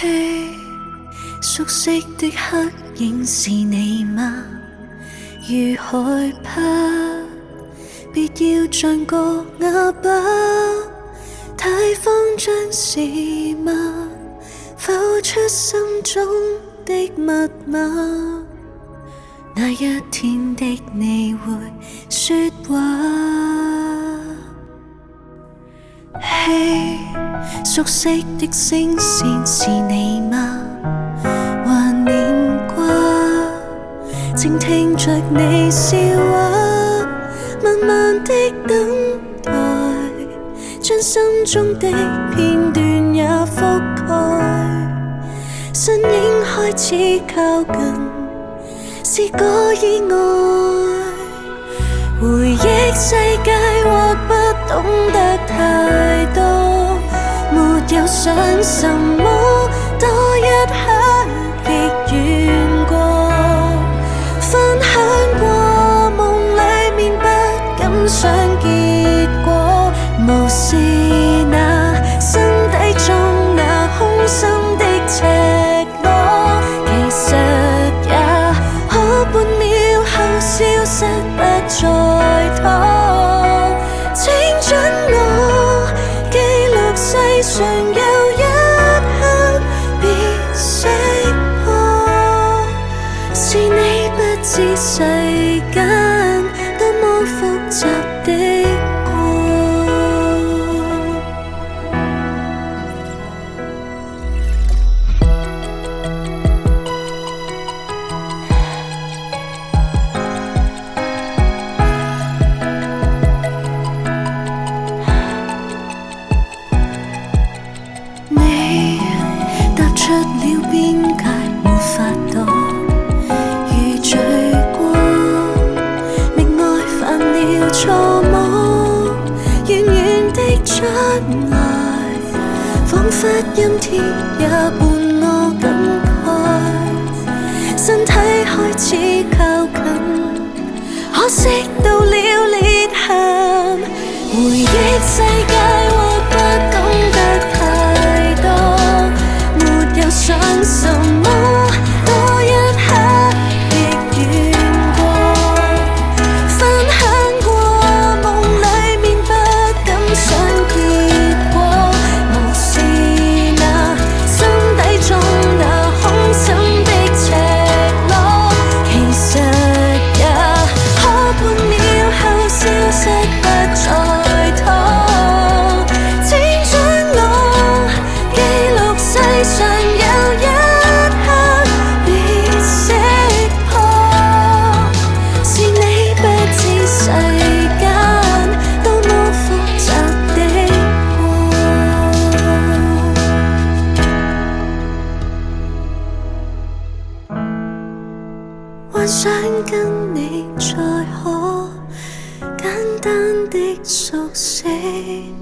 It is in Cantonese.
嘿，熟悉的黑影是你嗎？如害怕，別要像個啞巴，太慌張是嗎？否出心中的密碼？那一天的你會說話？嘿，熟悉的聲線是你嗎？還念掛，靜聽着你笑話，慢慢的等待，將心中的片段也覆蓋，身影開始靠近，是個意外。回憶世界或不懂得太多，沒有想什麼，多一刻亦遠過，分享過夢裡面不敢想結果，無視那心底中那空心的赤裸，其實也可半秒後消失不再拖。請准我記錄世上有一刻別識破，是你不知世間多麼複雜的出了邊界沒法躲，如罪過，明愛犯了錯誤，遠遠的出來，彷彿陰天也伴我感慨，身體開始靠近，可惜到了裂痕，回憶世界或不懂得太多，想什麼，多一刻亦遠過，分享過夢裡面不敢想結果，無視那心底中那空心的赤裸，其實也可半秒後消失不再拖。請准我記錄世上幻想跟你再可簡單的熟悉。